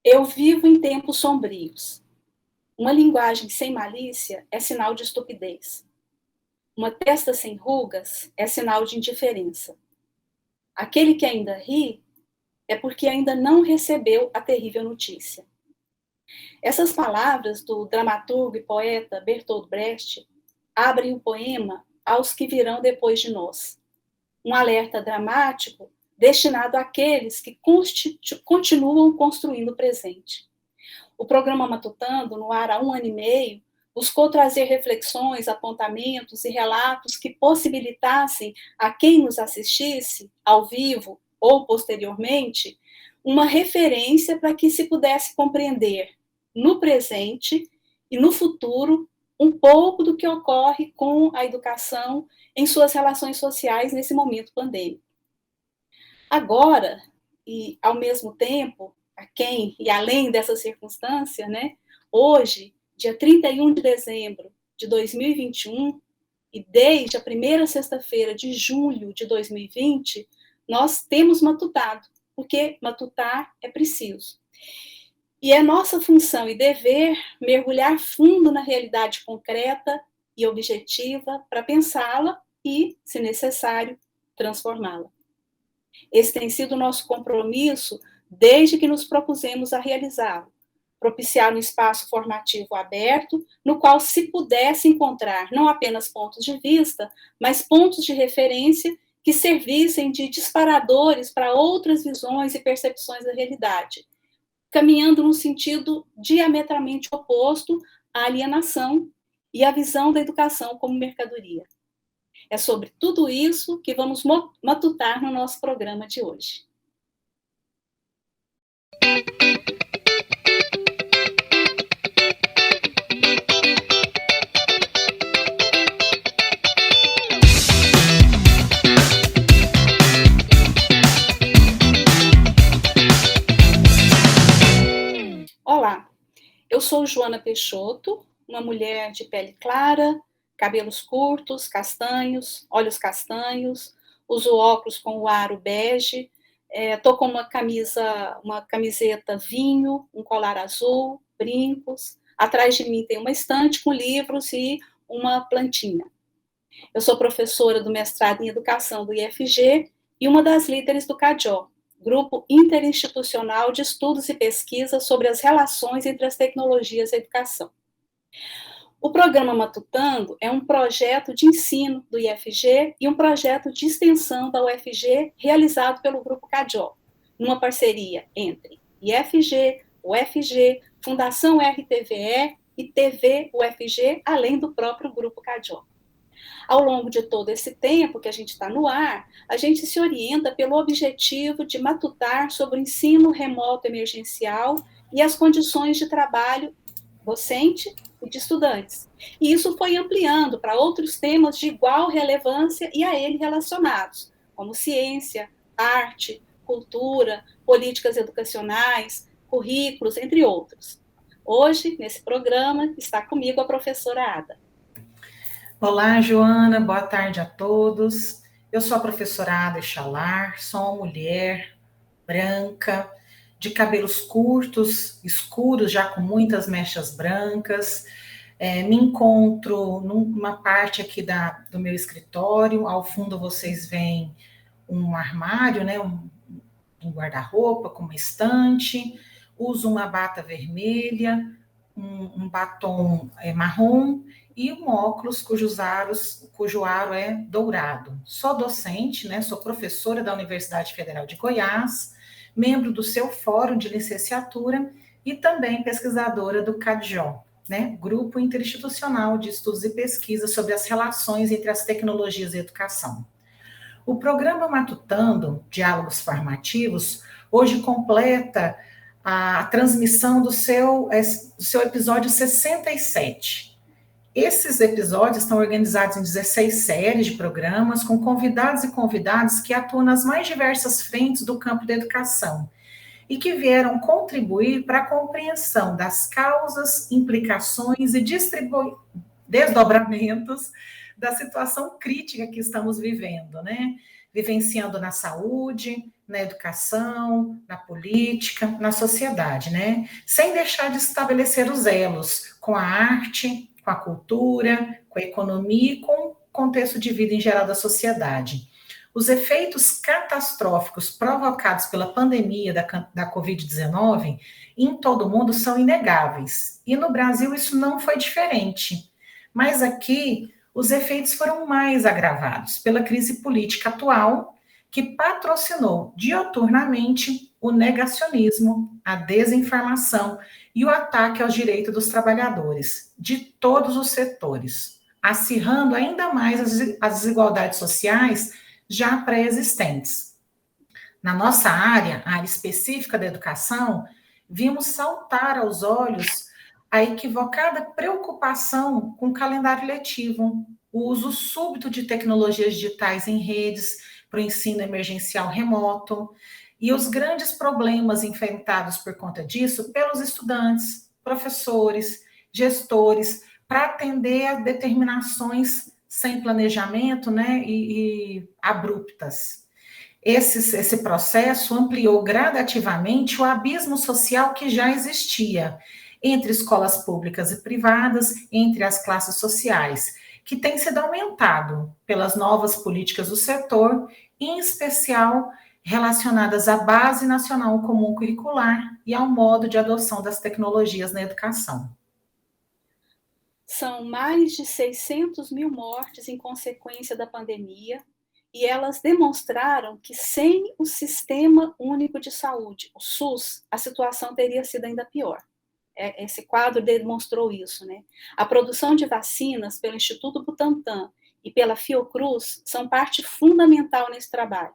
Eu vivo em tempos sombrios. Uma linguagem sem malícia é sinal de estupidez. Uma testa sem rugas é sinal de indiferença. Aquele que ainda ri é porque ainda não recebeu a terrível notícia. Essas palavras do dramaturgo e poeta Bertolt Brecht abrem o poema Aos que virão depois de nós. Um alerta dramático destinado àqueles que continuam construindo o presente. O programa Matutando, no ar há 1 ano e meio, buscou trazer reflexões, apontamentos e relatos que possibilitassem a quem nos assistisse, ao vivo ou posteriormente, uma referência para que se pudesse compreender no presente e no futuro um pouco do que ocorre com a educação em suas relações sociais nesse momento pandêmico. Agora, e ao mesmo tempo, a quem e além dessa circunstância, né, hoje, dia 31 de dezembro de 2021, e desde a primeira sexta-feira de julho de 2020, nós temos matutado, porque matutar é preciso. E é nossa função e dever mergulhar fundo na realidade concreta e objetiva para pensá-la e, se necessário, transformá-la. Esse tem sido o nosso compromisso desde que nos propusemos a realizá-lo, propiciar um espaço formativo aberto, no qual se pudesse encontrar não apenas pontos de vista, mas pontos de referência que servissem de disparadores para outras visões e percepções da realidade, caminhando num sentido diametralmente oposto à alienação e à visão da educação como mercadoria. É sobre tudo isso que vamos matutar no nosso programa de hoje. Olá, eu sou Joana Peixoto, uma mulher de pele clara, cabelos curtos, castanhos, olhos castanhos, uso óculos com o aro bege, estou com uma camiseta vinho, um colar azul, brincos. Atrás de mim tem uma estante com livros e uma plantinha. Eu sou professora do mestrado em Educação do IFG e uma das líderes do CADIO, Grupo Interinstitucional de Estudos e Pesquisas sobre as Relações entre as Tecnologias e a Educação. O programa Matutando é um projeto de ensino do IFG e um projeto de extensão da UFG realizado pelo Grupo CADIO, numa parceria entre IFG, UFG, Fundação RTVE e TV UFG, além do próprio Grupo CADIO. Ao longo de todo esse tempo que a gente está no ar, a gente se orienta pelo objetivo de matutar sobre o ensino remoto emergencial e as condições de trabalho docente e de estudantes. E isso foi ampliando para outros temas de igual relevância e a ele relacionados, como ciência, arte, cultura, políticas educacionais, currículos, entre outros. Hoje, nesse programa, está comigo a professora Ada. Olá, Joana, boa tarde a todos. Eu sou a professora Ada Chalar, sou uma mulher branca, de cabelos curtos, escuros, já com muitas mechas brancas. Me encontro numa parte aqui do meu escritório. Ao fundo vocês veem um armário, né, um guarda-roupa com uma estante. Uso uma bata vermelha, um batom marrom e um óculos cujo aro é dourado. Sou docente, né, sou professora da Universidade Federal de Goiás, membro do seu fórum de licenciatura e também pesquisadora do CADIO, né, Grupo Interinstitucional de Estudos e Pesquisas sobre as Relações entre as Tecnologias e a Educação. O programa Matutando, Diálogos Formativos, hoje completa a transmissão do seu episódio 67. Esses episódios estão organizados em 16 séries de programas, com convidados e convidadas que atuam nas mais diversas frentes do campo da educação e que vieram contribuir para a compreensão das causas, implicações e desdobramentos da situação crítica que estamos vivendo, né? Vivenciando na saúde, na educação, na política, na sociedade, né? Sem deixar de estabelecer os elos com a arte, com a cultura, com a economia e com o contexto de vida em geral da sociedade. Os efeitos catastróficos provocados pela pandemia da Covid-19 em todo o mundo são inegáveis. E no Brasil isso não foi diferente. Mas aqui os efeitos foram mais agravados pela crise política atual, que patrocinou dioturnamente o negacionismo, a desinformação e o ataque aos direitos dos trabalhadores, de todos os setores, acirrando ainda mais as desigualdades sociais já pré-existentes. Na nossa área, a área específica da educação, vimos saltar aos olhos a equivocada preocupação com o calendário letivo, o uso súbito de tecnologias digitais em redes para o ensino emergencial remoto e os grandes problemas enfrentados por conta disso pelos estudantes, professores, gestores, para atender a determinações sem planejamento, né, e abruptas. Esse processo ampliou gradativamente o abismo social que já existia entre escolas públicas e privadas, entre as classes sociais, que tem sido aumentado pelas novas políticas do setor, em especial relacionadas à Base Nacional Comum Curricular e ao modo de adoção das tecnologias na educação. São mais de 600 mil mortes em consequência da pandemia, e elas demonstraram que sem o Sistema Único de Saúde, o SUS, a situação teria sido ainda pior. Esse quadro demonstrou isso, né? A produção de vacinas pelo Instituto Butantan e pela Fiocruz são parte fundamental nesse trabalho.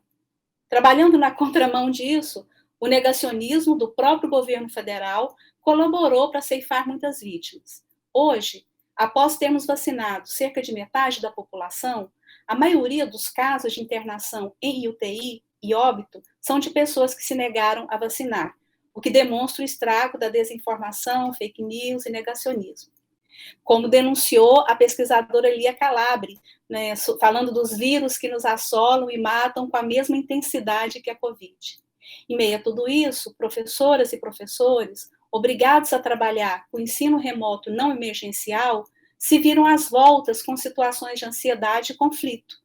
Trabalhando na contramão disso, o negacionismo do próprio governo federal colaborou para ceifar muitas vítimas. Hoje, após termos vacinado cerca de metade da população, a maioria dos casos de internação em UTI e óbito são de pessoas que se negaram a vacinar, o que demonstra o estrago da desinformação, fake news e negacionismo. Como denunciou a pesquisadora Lia Calabre, né, falando dos vírus que nos assolam e matam com a mesma intensidade que a Covid. Em meio a tudo isso, professoras e professores, obrigados a trabalhar com ensino remoto não emergencial, se viram às voltas com situações de ansiedade e conflito,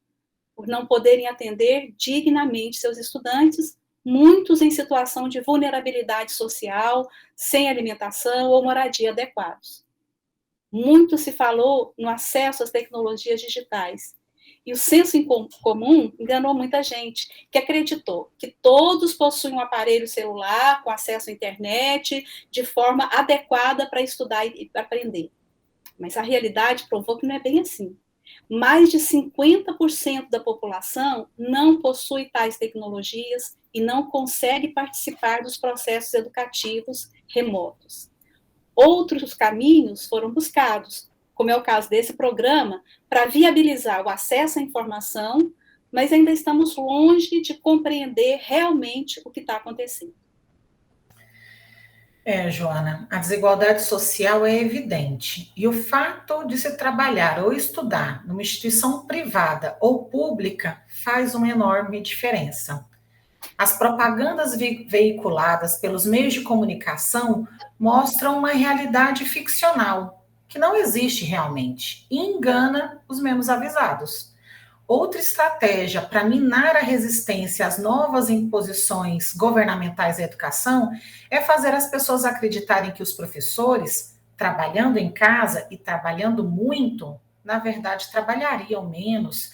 por não poderem atender dignamente seus estudantes, muitos em situação de vulnerabilidade social, sem alimentação ou moradia adequados. Muito se falou no acesso às tecnologias digitais, e o senso comum enganou muita gente, que acreditou que todos possuem um aparelho celular com acesso à internet de forma adequada para estudar e aprender. Mas a realidade provou que não é bem assim. Mais de 50% da população não possui tais tecnologias e não consegue participar dos processos educativos remotos. Outros caminhos foram buscados, como é o caso desse programa, para viabilizar o acesso à informação, mas ainda estamos longe de compreender realmente o que está acontecendo. Joana, a desigualdade social é evidente, e o fato de se trabalhar ou estudar numa instituição privada ou pública faz uma enorme diferença. As propagandas veiculadas pelos meios de comunicação mostram uma realidade ficcional, que não existe realmente, e engana os menos avisados. Outra estratégia para minar a resistência às novas imposições governamentais à educação é fazer as pessoas acreditarem que os professores, trabalhando em casa e trabalhando muito, na verdade trabalhariam menos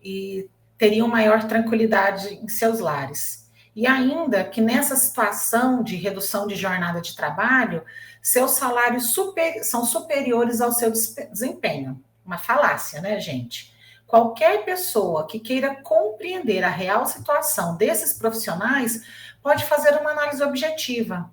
e teriam maior tranquilidade em seus lares. E ainda que nessa situação de redução de jornada de trabalho, seus salários são superiores ao seu desempenho. Uma falácia, né, gente? Qualquer pessoa que queira compreender a real situação desses profissionais pode fazer uma análise objetiva.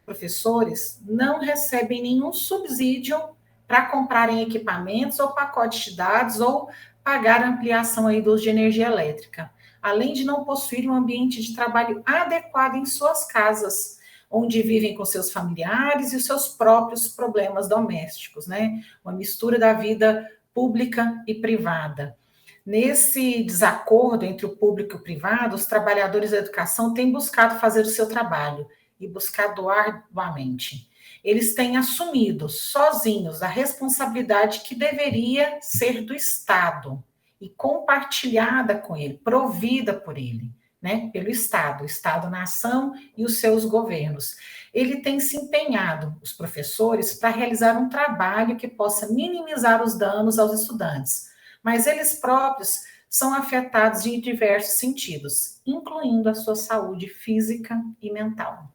Professores não recebem nenhum subsídio para comprarem equipamentos ou pacotes de dados ou pagar a ampliação aí do uso de energia elétrica, além de não possuir um ambiente de trabalho adequado em suas casas, onde vivem com seus familiares e os seus próprios problemas domésticos, né? Uma mistura da vida pública e privada. Nesse desacordo entre o público e o privado, os trabalhadores da educação têm buscado fazer o seu trabalho e buscado arduamente. Eles têm assumido sozinhos a responsabilidade que deveria ser do Estado e compartilhada com ele, provida por ele, né? Pelo Estado, o Estado-nação e os seus governos. Ele tem se empenhado, os professores, para realizar um trabalho que possa minimizar os danos aos estudantes, mas eles próprios são afetados em diversos sentidos, incluindo a sua saúde física e mental.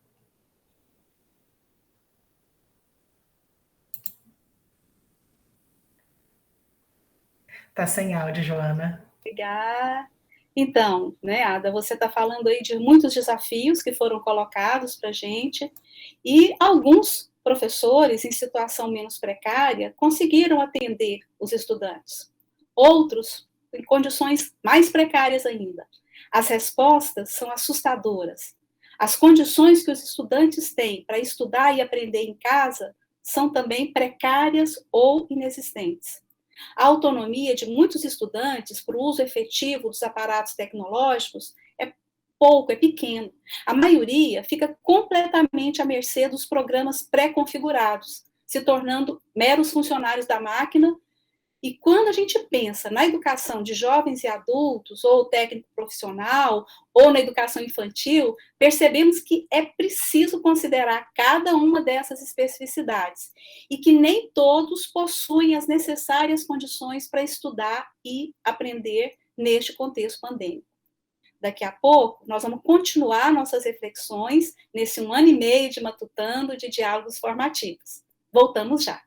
Tá sem áudio, Joana. Obrigada. Então, né, Ada, você está falando aí de muitos desafios que foram colocados para a gente, e alguns professores em situação menos precária conseguiram atender os estudantes. Outros em condições mais precárias ainda. As respostas são assustadoras. As condições que os estudantes têm para estudar e aprender em casa são também precárias ou inexistentes. A autonomia de muitos estudantes para o uso efetivo dos aparatos tecnológicos é pouco, é pequeno. A maioria fica completamente à mercê dos programas pré-configurados, se tornando meros funcionários da máquina. E quando a gente pensa na educação de jovens e adultos, ou técnico profissional, ou na educação infantil, percebemos que é preciso considerar cada uma dessas especificidades e que nem todos possuem as necessárias condições para estudar e aprender neste contexto pandêmico. Daqui a pouco, nós vamos continuar nossas reflexões nesse 1 ano e meio de Matutando de Diálogos Formativos. Voltamos já.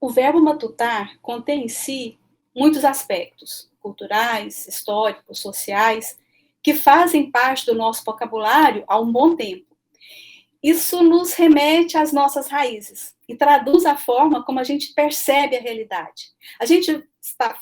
O verbo matutar contém em si muitos aspectos culturais, históricos, sociais, que fazem parte do nosso vocabulário há um bom tempo. Isso nos remete às nossas raízes e traduz a forma como a gente percebe a realidade. A gente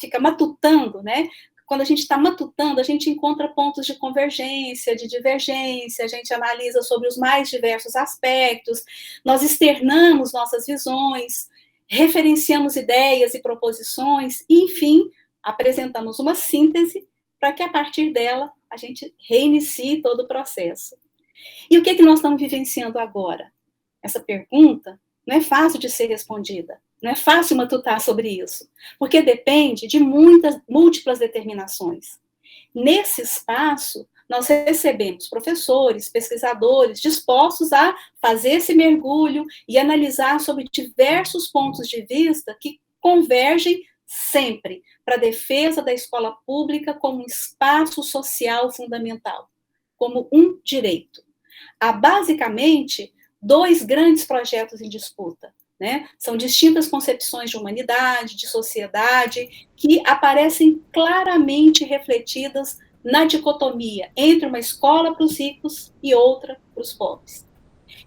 fica matutando, né? Quando a gente está matutando, a gente encontra pontos de convergência, de divergência, a gente analisa sobre os mais diversos aspectos, nós externamos nossas visões, referenciamos ideias e proposições, e, enfim, apresentamos uma síntese para que, a partir dela, a gente reinicie todo o processo. E o que nós estamos vivenciando agora? Essa pergunta não é fácil de ser respondida, não é fácil matutar sobre isso, porque depende de múltiplas determinações. Nesse espaço, nós recebemos professores, pesquisadores dispostos a fazer esse mergulho e analisar sobre diversos pontos de vista que convergem sempre para a defesa da escola pública como um espaço social fundamental, como um direito. Há, basicamente, 2 grandes projetos em disputa, né? São distintas concepções de humanidade, de sociedade, que aparecem claramente refletidas na dicotomia entre uma escola para os ricos e outra para os pobres.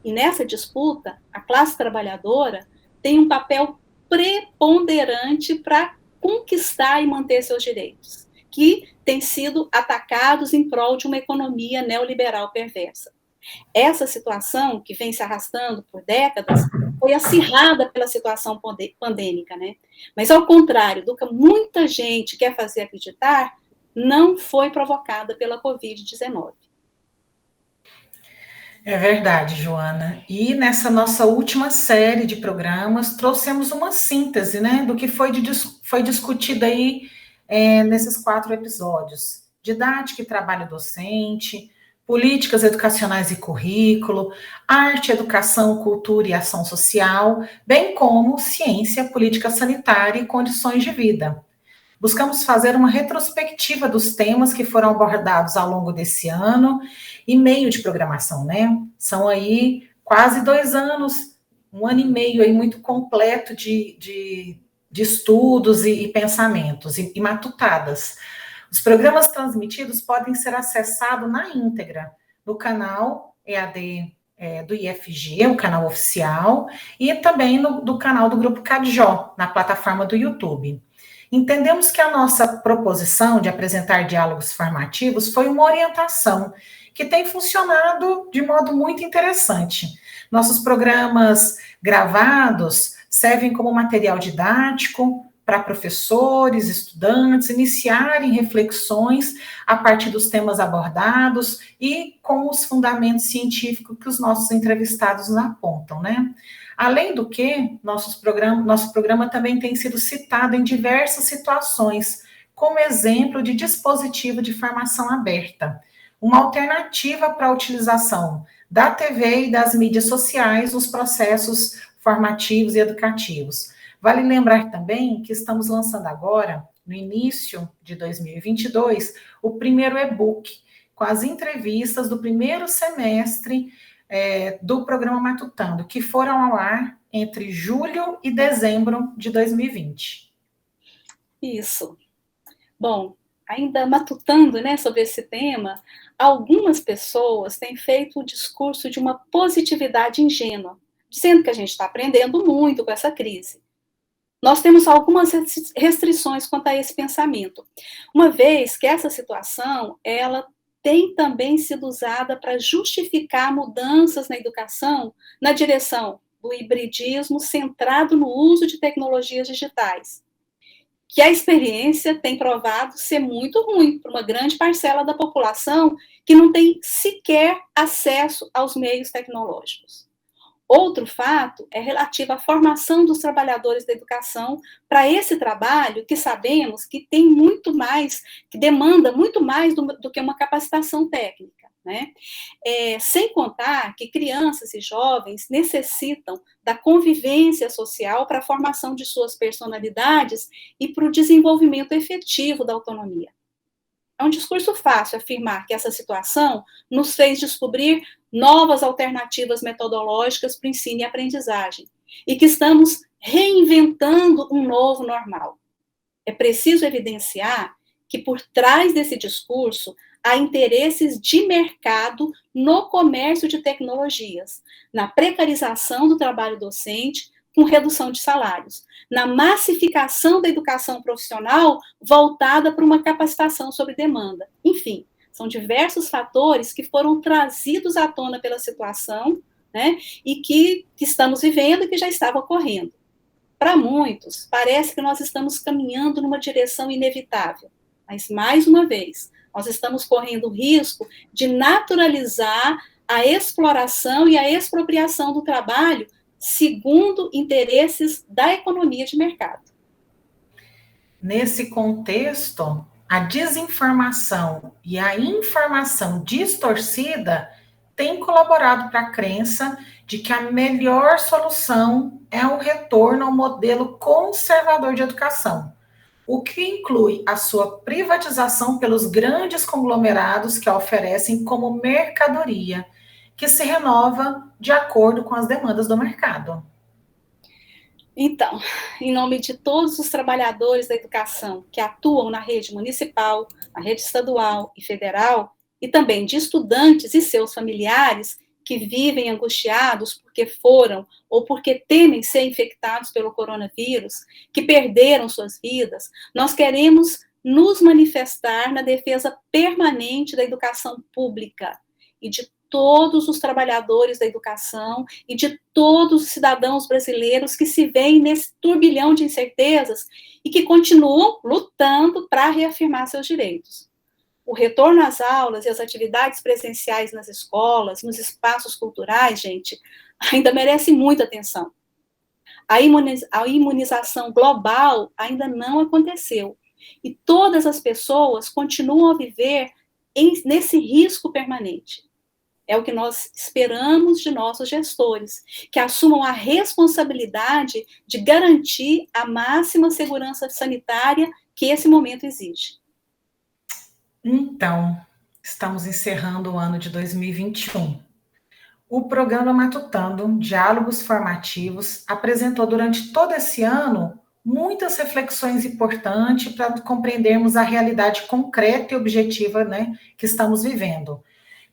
E nessa disputa, a classe trabalhadora tem um papel preponderante para conquistar e manter seus direitos, que têm sido atacados em prol de uma economia neoliberal perversa. Essa situação, que vem se arrastando por décadas, foi acirrada pela situação pandêmica, né? Mas, ao contrário do que muita gente quer fazer acreditar, não foi provocada pela Covid-19. É verdade, Joana. E nessa nossa última série de programas, trouxemos uma síntese, né, do que foi discutido aí nesses 4 episódios. Didática e trabalho docente, políticas educacionais e currículo, arte, educação, cultura e ação social, bem como ciência, política sanitária e condições de vida. buscamos fazer uma retrospectiva dos temas que foram abordados ao longo desse ano e meio de programação, né? São aí quase 2 anos, 1 ano e meio aí muito completo de estudos e pensamentos e matutadas. Os programas transmitidos podem ser acessados na íntegra no canal EAD do IFG, o canal oficial, e também do canal do Grupo Cadjó, na plataforma do YouTube. Entendemos que a nossa proposição de apresentar diálogos formativos foi uma orientação que tem funcionado de modo muito interessante. Nossos programas gravados servem como material didático para professores, estudantes, iniciarem reflexões a partir dos temas abordados e com os fundamentos científicos que os nossos entrevistados nos apontam, né? Além do que, nosso programa também tem sido citado em diversas situações, como exemplo de dispositivo de formação aberta, uma alternativa para a utilização da TV e das mídias sociais nos processos formativos e educativos. Vale lembrar também que estamos lançando agora, no início de 2022, o primeiro e-book com as entrevistas do primeiro semestre do programa Matutando, que foram ao ar entre julho e dezembro de 2020. Isso. Bom, ainda matutando, né, sobre esse tema, algumas pessoas têm feito o discurso de uma positividade ingênua, dizendo que a gente está aprendendo muito com essa crise. Nós temos algumas restrições quanto a esse pensamento, uma vez que essa situação, ela tem também sido usada para justificar mudanças na educação na direção do hibridismo centrado no uso de tecnologias digitais, que a experiência tem provado ser muito ruim para uma grande parcela da população que não tem sequer acesso aos meios tecnológicos. Outro fato é relativo à formação dos trabalhadores da educação para esse trabalho que sabemos que tem muito mais, que demanda muito mais do que uma capacitação técnica, né? Sem contar que crianças e jovens necessitam da convivência social para a formação de suas personalidades e para o desenvolvimento efetivo da autonomia. É um discurso fácil afirmar que essa situação nos fez descobrir novas alternativas metodológicas para o ensino e aprendizagem, e que estamos reinventando um novo normal. É preciso evidenciar que por trás desse discurso há interesses de mercado no comércio de tecnologias, na precarização do trabalho docente, com redução de salários, na massificação da educação profissional voltada para uma capacitação sob demanda. Enfim, são diversos fatores que foram trazidos à tona pela situação, né, e que estamos vivendo e que já estava ocorrendo. Para muitos, parece que nós estamos caminhando numa direção inevitável, mas, mais uma vez, nós estamos correndo o risco de naturalizar a exploração e a expropriação do trabalho segundo interesses da economia de mercado. Nesse contexto, a desinformação e a informação distorcida têm colaborado para a crença de que a melhor solução é o retorno ao modelo conservador de educação, o que inclui a sua privatização pelos grandes conglomerados que a oferecem como mercadoria, que se renova de acordo com as demandas do mercado. Então, em nome de todos os trabalhadores da educação que atuam na rede municipal, na rede estadual e federal, e também de estudantes e seus familiares que vivem angustiados porque foram ou porque temem ser infectados pelo coronavírus, que perderam suas vidas, nós queremos nos manifestar na defesa permanente da educação pública e de todos os trabalhadores da educação e de todos os cidadãos brasileiros que se veem nesse turbilhão de incertezas e que continuam lutando para reafirmar seus direitos. O retorno às aulas e às atividades presenciais nas escolas, nos espaços culturais, gente, ainda merece muita atenção. A imunização global ainda não aconteceu e todas as pessoas continuam a viver nesse risco permanente. É o que nós esperamos de nossos gestores, que assumam a responsabilidade de garantir a máxima segurança sanitária que esse momento exige. Então, estamos encerrando o ano de 2021. O programa Matutando, Diálogos Formativos, apresentou durante todo esse ano muitas reflexões importantes para compreendermos a realidade concreta e objetiva, né, que estamos vivendo.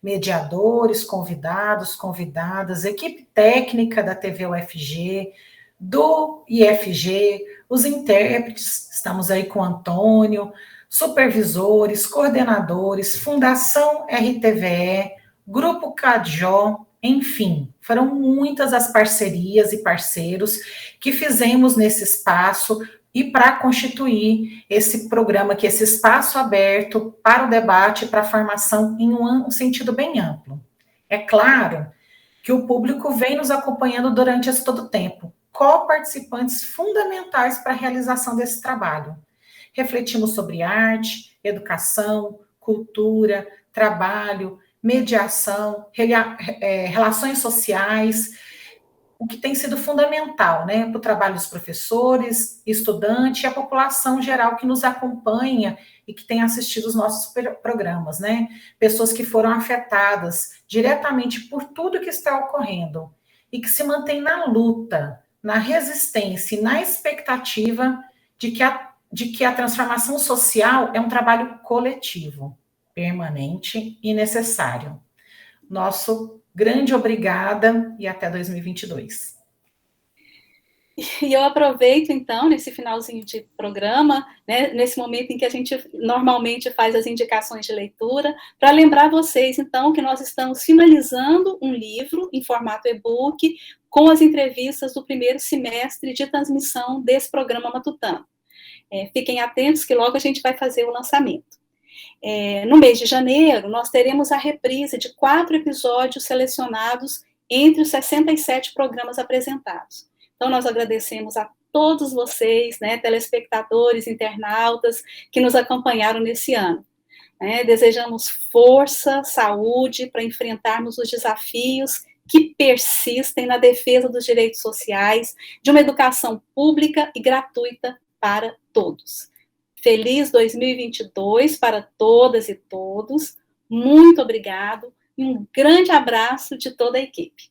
Mediadores, convidados, convidadas, equipe técnica da TV UFG, do IFG, os intérpretes, estamos aí com o Antônio, supervisores, coordenadores, Fundação RTVE, Grupo Cadjó, enfim, foram muitas as parcerias e parceiros que fizemos nesse espaço e para constituir esse programa, que esse espaço aberto para o debate e para a formação em um sentido bem amplo. É claro que o público vem nos acompanhando durante esse todo o tempo, co-participantes fundamentais para a realização desse trabalho. Refletimos sobre arte, educação, cultura, trabalho, mediação, relações sociais, o que tem sido fundamental, né, para o trabalho dos professores, estudantes e a população geral que nos acompanha e que tem assistido os nossos programas, né, pessoas que foram afetadas diretamente por tudo que está ocorrendo e que se mantém na luta, na resistência e na expectativa de que a transformação social é um trabalho coletivo, permanente e necessário. Nosso grande obrigada e até 2022. E eu aproveito, então, nesse finalzinho de programa, né, nesse momento em que a gente normalmente faz as indicações de leitura, para lembrar vocês, então, que nós estamos finalizando um livro em formato e-book com as entrevistas do primeiro semestre de transmissão desse programa matutano. Fiquem atentos que logo a gente vai fazer o lançamento. No mês de janeiro, nós teremos a reprise de 4 episódios selecionados entre os 67 programas apresentados. Então, nós agradecemos a todos vocês, né, telespectadores, internautas, que nos acompanharam nesse ano. Desejamos força, saúde para enfrentarmos os desafios que persistem na defesa dos direitos sociais, de uma educação pública e gratuita para todos. Feliz 2022 para todas e todos. Muito obrigado e um grande abraço de toda a equipe.